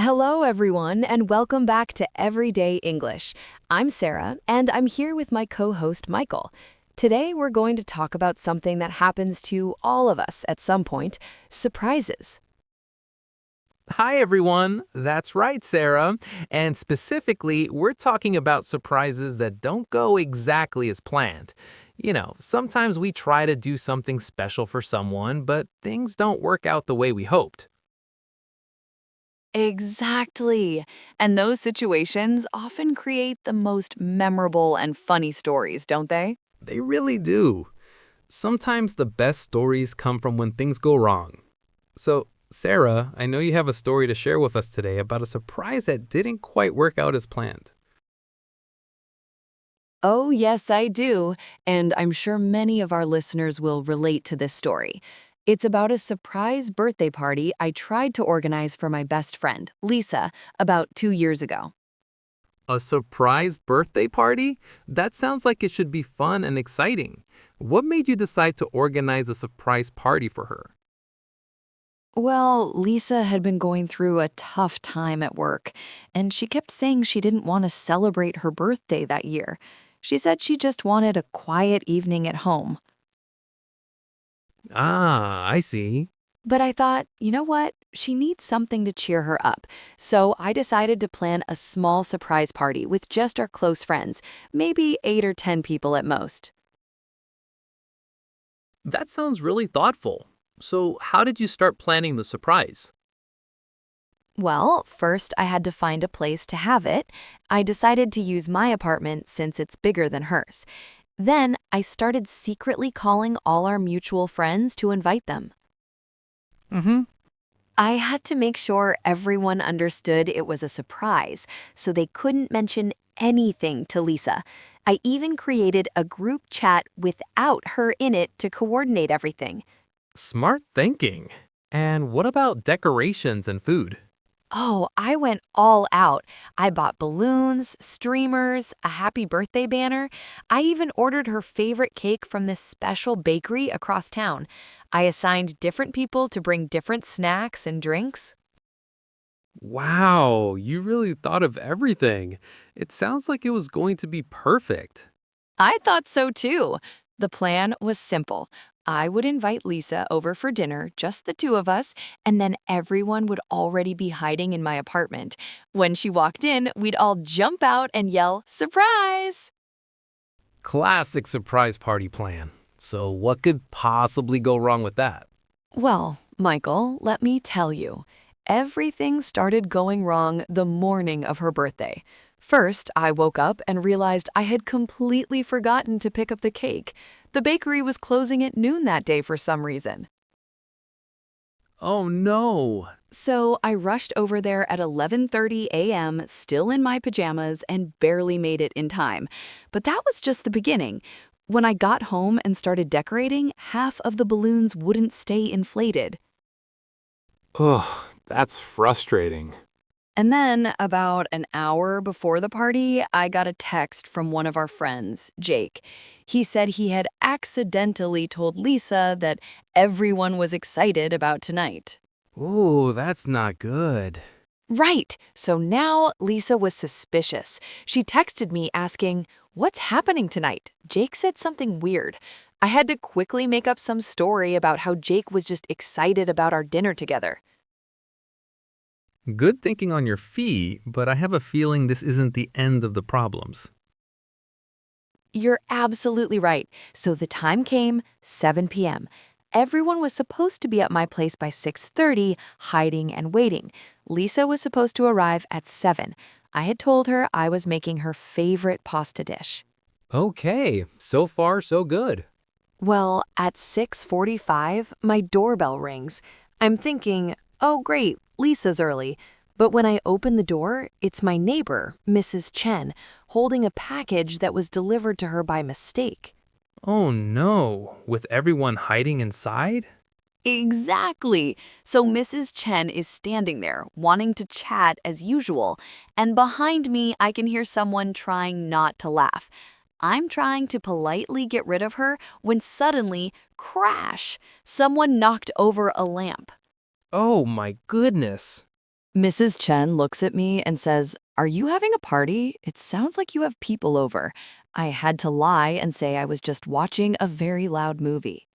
Hello, everyone, and welcome back to Everyday English. I'm Sarah, and I'm here with my co host, Michael. Today, we're going to talk about something that happens to all of us at some point: surprises. Hi, everyone. That's right, Sarah. And specifically, we're talking about surprises that don't go exactly as planned. Sometimes we try to do something special for someone, but things don't work out the way we hoped. Exactly. And those situations often create the most memorable and funny stories, don't they? They really do. Sometimes the best stories come from when things go wrong. So, Sarah, I know you have a story to share with us today about a surprise that didn't quite work out as planned. Oh, yes, I do. And I'm sure many of our listeners will relate to this story. It's about a surprise birthday party I tried to organize for my best friend, Lisa, about 2 years ago. A surprise birthday party? That sounds like it should be fun and exciting. What made you decide to organize a surprise party for her? Well, Lisa had been going through a tough time at work, and she kept saying she didn't want to celebrate her birthday that year. She said she just wanted a quiet evening at home. Ah, I see. But I thought, you know what? She needs something to cheer her up. So I decided to plan a small surprise party with just our close friends, maybe 8 or 10 people at most. That sounds really thoughtful. So, how did you start planning the surprise? Well, first I had to find a place to have it. I decided to use my apartment since it's bigger than hers. Then I started secretly calling all our mutual friends to invite them. Mm-hmm. I had to make sure everyone understood it was a surprise, so they couldn't mention anything to Lisa. I even created a group chat without her in it to coordinate everything. Smart thinking. And what about decorations and food? Oh, I went all out. I bought balloons, streamers, a happy birthday banner. I even ordered her favorite cake from this special bakery across town. I assigned different people to bring different snacks and drinks. Wow, you really thought of everything. It sounds like it was going to be perfect. I thought so too. The plan was simple. I would invite Lisa over for dinner, just the two of us, and then everyone would already be hiding in my apartment. When she walked in, we'd all jump out and yell, "Surprise!" Classic surprise party plan. So, what could possibly go wrong with that? Well, Michael, let me tell you. Everything started going wrong the morning of her birthday. First, I woke up and realized I had completely forgotten to pick up the cake. The bakery was closing at noon that day for some reason. Oh no. So I rushed over there at 11:30 a.m., still in my pajamas, and barely made it in time. But that was just the beginning. When I got home and started decorating, half of the balloons wouldn't stay inflated. Ugh, that's frustrating. And then, about an hour before the party, I got a text from one of our friends, Jake. He said he had accidentally told Lisa that everyone was excited about tonight. Ooh, that's not good. Right. So now Lisa was suspicious. She texted me asking, "What's happening tonight?" Jake said something weird. I had to quickly make up some story about how Jake was just excited about our dinner together. Good thinking on your feet, but I have a feeling this isn't the end of the problems. You're absolutely right. So the time came, 7 p.m. Everyone was supposed to be at my place by 6:30, hiding and waiting. Lisa was supposed to arrive at 7. I had told her I was making her favorite pasta dish. Okay, so far so good. Well, at 6:45, my doorbell rings. I'm thinking, "Oh great, Lisa's early." But when I open the door, it's my neighbor, Mrs. Chen, holding a package that was delivered to her by mistake. Oh no, with everyone hiding inside? Exactly. So Mrs. Chen is standing there, wanting to chat as usual, and behind me I can hear someone trying not to laugh. I'm trying to politely get rid of her when suddenly, crash, someone knocked over a lamp. Oh my goodness. Mrs. Chen looks at me and says, "Are you having a party? It sounds like you have people over." I had to lie and say I was just watching a very loud movie.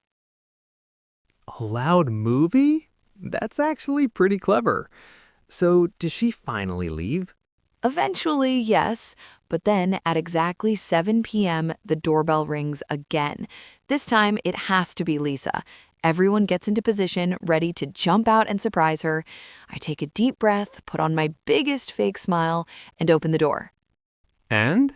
A loud movie? That's actually pretty clever. So, did she finally leave? Eventually, yes, but then at exactly 7 p.m., the doorbell rings again. This time, it has to be Lisa. Everyone gets into position, ready to jump out and surprise her. I take a deep breath, put on my biggest fake smile, and open the door. And?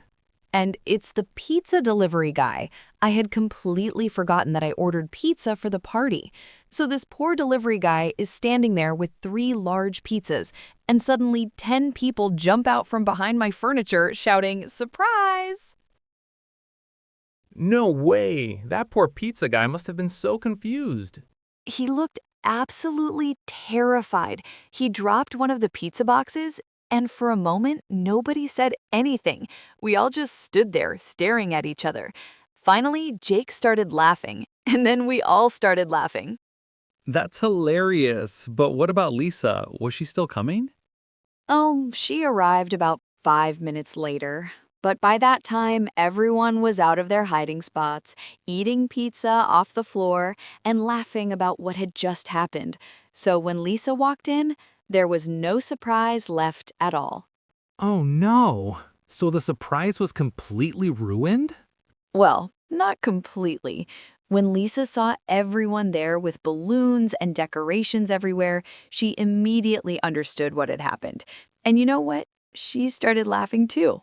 And it's the pizza delivery guy. I had completely forgotten that I ordered pizza for the party. So this poor delivery guy is standing there with 3 large pizzas, and suddenly 10 people jump out from behind my furniture shouting, "Surprise!" No way! That poor pizza guy must have been so confused. He looked absolutely terrified. He dropped one of the pizza boxes, and for a moment, nobody said anything. We all just stood there staring at each other. Finally, Jake started laughing, and then we all started laughing. That's hilarious. But what about Lisa? Was she still coming? Oh, she arrived about 5 minutes later. But by that time, everyone was out of their hiding spots, eating pizza off the floor, and laughing about what had just happened. So when Lisa walked in, there was no surprise left at all. Oh no! So the surprise was completely ruined? Well, not completely. When Lisa saw everyone there with balloons and decorations everywhere, she immediately understood what had happened. And you know what? She started laughing too.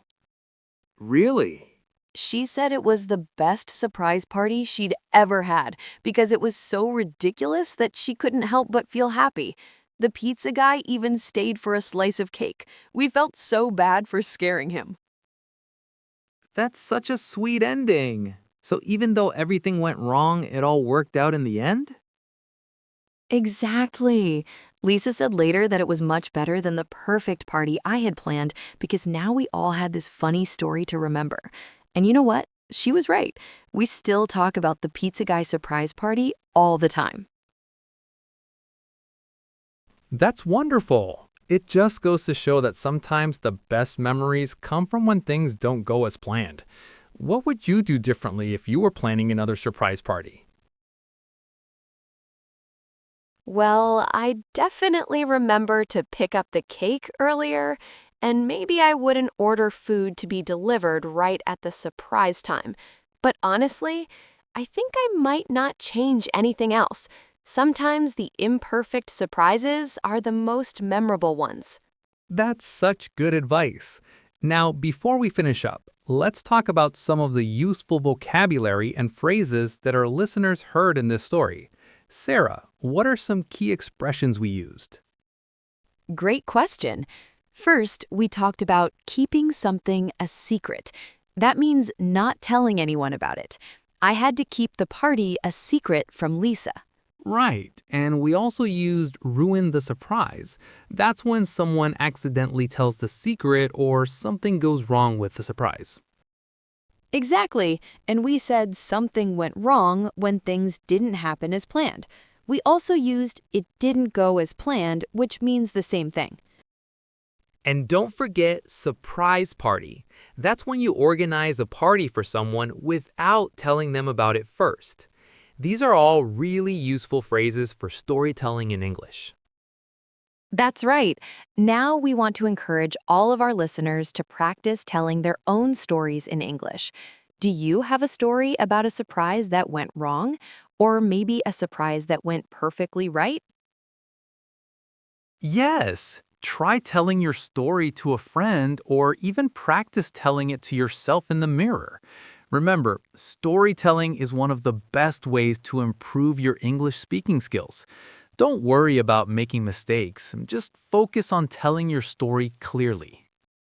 Really? She said it was the best surprise party she'd ever had because it was so ridiculous that she couldn't help but feel happy. The pizza guy even stayed for a slice of cake. We felt so bad for scaring him. That's such a sweet ending. So even though everything went wrong, it all worked out in the end? Exactly. Lisa said later that it was much better than the perfect party I had planned because now we all had this funny story to remember. And you know what? She was right. We still talk about the pizza guy surprise party all the time. That's wonderful. It just goes to show that sometimes the best memories come from when things don't go as planned. What would you do differently if you were planning another surprise party? Well, I definitely remember to pick up the cake earlier, and maybe I wouldn't order food to be delivered right at the surprise time. But honestly, I think I might not change anything else. Sometimes the imperfect surprises are the most memorable ones. That's such good advice. Now, before we finish up, let's talk about some of the useful vocabulary and phrases that our listeners heard in this story. Sarah, what are some key expressions we used? Great question. First, we talked about keeping something a secret. That means not telling anyone about it. I had to keep the party a secret from Lisa. Right, and we also used ruin the surprise. That's when someone accidentally tells the secret or something goes wrong with the surprise. Exactly, and we said something went wrong when things didn't happen as planned. We also used it didn't go as planned, which means the same thing. And don't forget surprise party. That's when you organize a party for someone without telling them about it first. These are all really useful phrases for storytelling in English. That's right. Now we want to encourage all of our listeners to practice telling their own stories in English. Do you have a story about a surprise that went wrong? Or maybe a surprise that went perfectly right? Yes, try telling your story to a friend or even practice telling it to yourself in the mirror. Remember, storytelling is one of the best ways to improve your English speaking skills. Don't worry about making mistakes, just focus on telling your story clearly.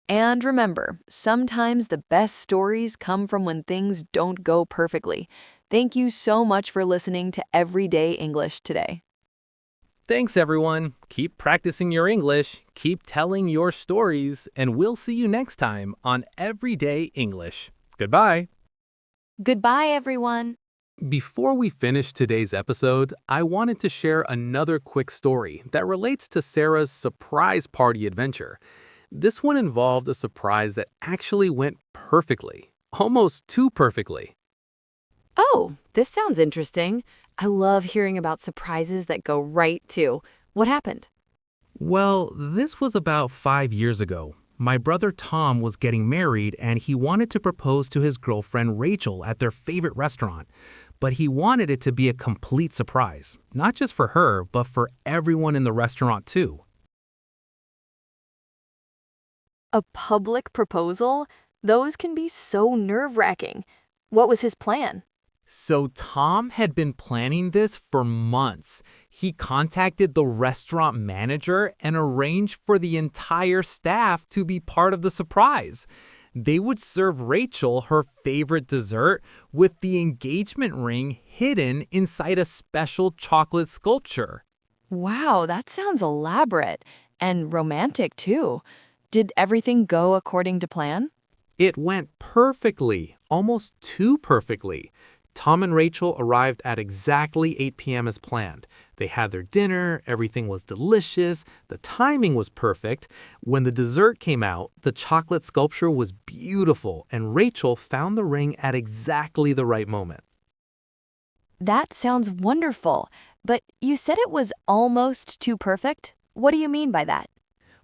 And remember, sometimes the best stories come from when things don't go perfectly. Thank you so much for listening to Everyday English today. Thanks, everyone. Keep practicing your English, keep telling your stories, and we'll see you next time on Everyday English. Goodbye. Goodbye, everyone. Before we finish today's episode, I wanted to share another quick story that relates to Sarah's surprise party adventure. This one involved a surprise that actually went perfectly, almost too perfectly. Oh, this sounds interesting. I love hearing about surprises that go right too. What happened? Well, this was about 5 years ago. My brother Tom was getting married and he wanted to propose to his girlfriend Rachel at their favorite restaurant. But he wanted it to be a complete surprise, not just for her, but for everyone in the restaurant too. A public proposal? Those can be so nerve-wracking. What was his plan? So Tom had been planning this for months. He contacted the restaurant manager and arranged for the entire staff to be part of the surprise. They would serve Rachel her favorite dessert with the engagement ring hidden inside a special chocolate sculpture. Wow, that sounds elaborate and romantic too. Did everything go according to plan? It went perfectly, almost too perfectly. Tom and Rachel arrived at exactly 8 p.m. as planned. They had their dinner, everything was delicious, the timing was perfect. When the dessert came out, the chocolate sculpture was beautiful, and Rachel found the ring at exactly the right moment. That sounds wonderful, but you said it was almost too perfect? What do you mean by that?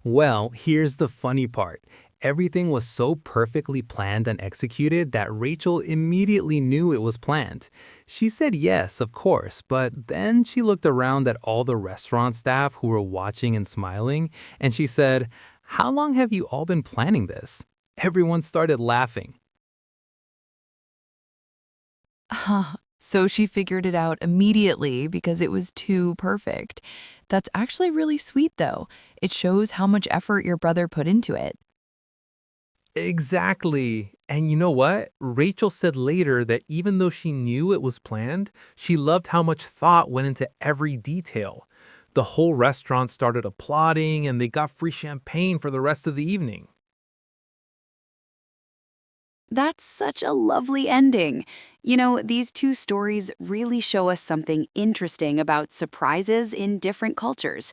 Well, here's the funny part. Everything was so perfectly planned and executed that Rachel immediately knew it was planned. She said yes, of course, but then she looked around at all the restaurant staff who were watching and smiling, and she said, "How long have you all been planning this?" Everyone started laughing. So she figured it out immediately because it was too perfect. That's actually really sweet, though. It shows how much effort your brother put into it. Exactly. And you know what? Rachel said later that even though she knew it was planned, she loved how much thought went into every detail. The whole restaurant started applauding and they got free champagne for the rest of the evening. That's such a lovely ending. You know, these two stories really show us something interesting about surprises in different cultures.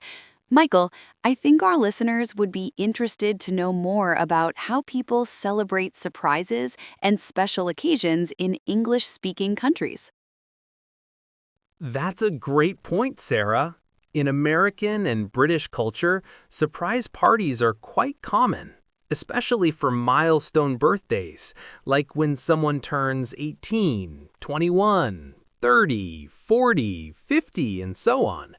Michael, I think our listeners would be interested to know more about how people celebrate surprises and special occasions in English-speaking countries. That's a great point, Sarah. In American and British culture, surprise parties are quite common, especially for milestone birthdays, like when someone turns 18, 21, 30, 40, 50, and so on.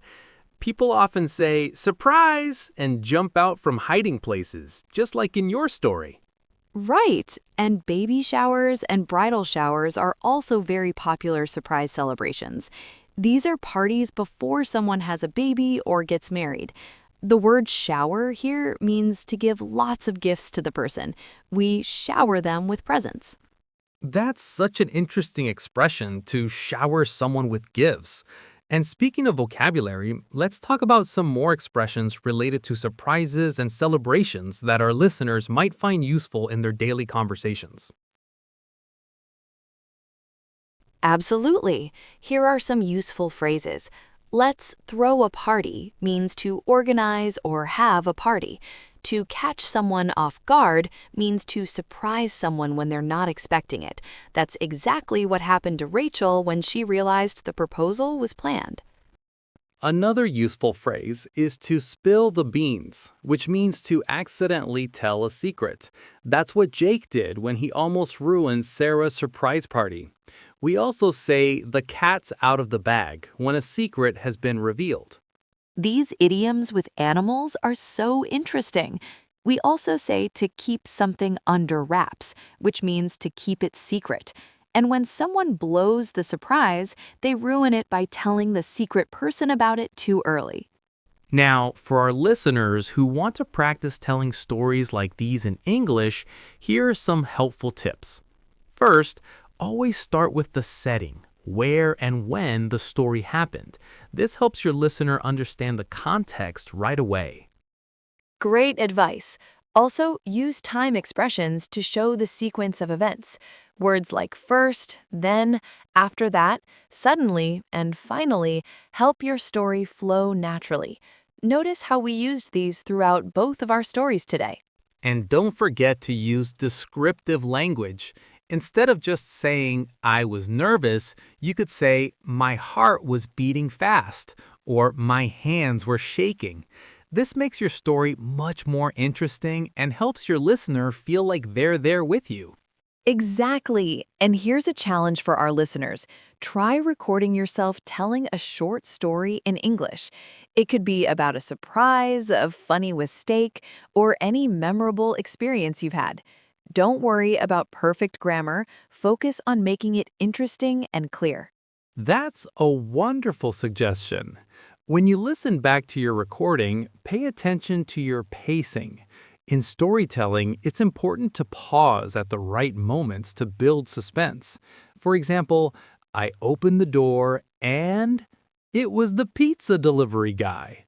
People often say, "surprise," and jump out from hiding places, just like in your story. Right, and baby showers and bridal showers are also very popular surprise celebrations. These are parties before someone has a baby or gets married. The word shower here means to give lots of gifts to the person. We shower them with presents. That's such an interesting expression to shower someone with gifts. And speaking of vocabulary, let's talk about some more expressions related to surprises and celebrations that our listeners might find useful in their daily conversations. Absolutely. Here are some useful phrases. Let's throw a party means to organize or have a party. To catch someone off guard means to surprise someone when they're not expecting it. That's exactly what happened to Rachel when she realized the proposal was planned. Another useful phrase is to spill the beans, which means to accidentally tell a secret. That's what Jake did when he almost ruined Sarah's surprise party. We also say the cat's out of the bag when a secret has been revealed. These idioms with animals are so interesting. We also say to keep something under wraps, which means to keep it secret. And when someone blows the surprise, they ruin it by telling the secret person about it too early. Now, for our listeners who want to practice telling stories like these in English, here are some helpful tips. First, always start with the setting, where and when the story happened. This helps your listener understand the context right away. Great advice. Also, use time expressions to show the sequence of events. Words like first, then, after that, suddenly, and finally help your story flow naturally. Notice how we used these throughout both of our stories today. And don't forget to use descriptive language. Instead of just saying, I was nervous, you could say, my heart was beating fast, or my hands were shaking. This makes your story much more interesting and helps your listener feel like they're there with you. Exactly. And here's a challenge for our listeners. Try recording yourself telling a short story in English. It could be about a surprise, a funny mistake, or any memorable experience you've had. Don't worry about perfect grammar. Focus on making it interesting and clear. That's a wonderful suggestion. When you listen back to your recording, pay attention to your pacing. In storytelling, it's important to pause at the right moments to build suspense. For example, I opened the door and it was the pizza delivery guy.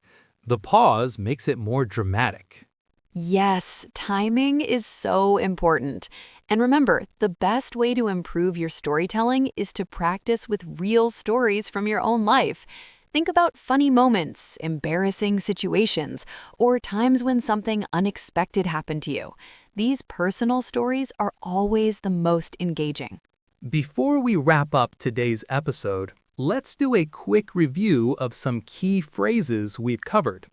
The pause makes it more dramatic. Yes, timing is so important. And remember, the best way to improve your storytelling is to practice with real stories from your own life. Think about funny moments, embarrassing situations, or times when something unexpected happened to you. These personal stories are always the most engaging. Before we wrap up today's episode, let's do a quick review of some key phrases we've covered.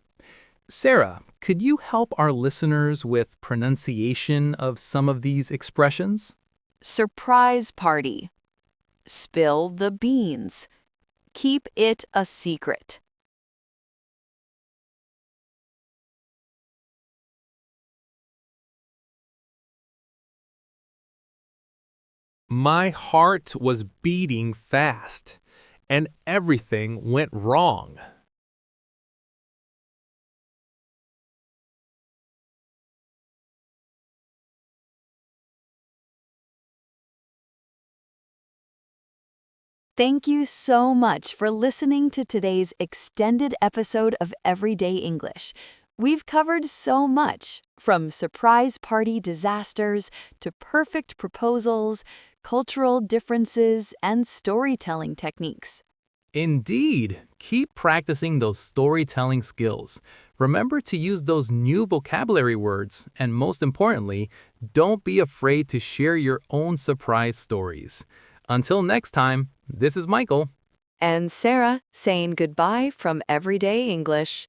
Sarah, could you help our listeners with pronunciation of some of these expressions? Surprise party. Spill the beans. Keep it a secret. My heart was beating fast, and everything went wrong. Thank you so much for listening to today's extended episode of Everyday English. We've covered so much, from surprise party disasters to perfect proposals, cultural differences, and storytelling techniques. Indeed, keep practicing those storytelling skills. Remember to use those new vocabulary words, and most importantly, don't be afraid to share your own surprise stories. Until next time, this is Michael. And Sarah saying goodbye from Everyday English.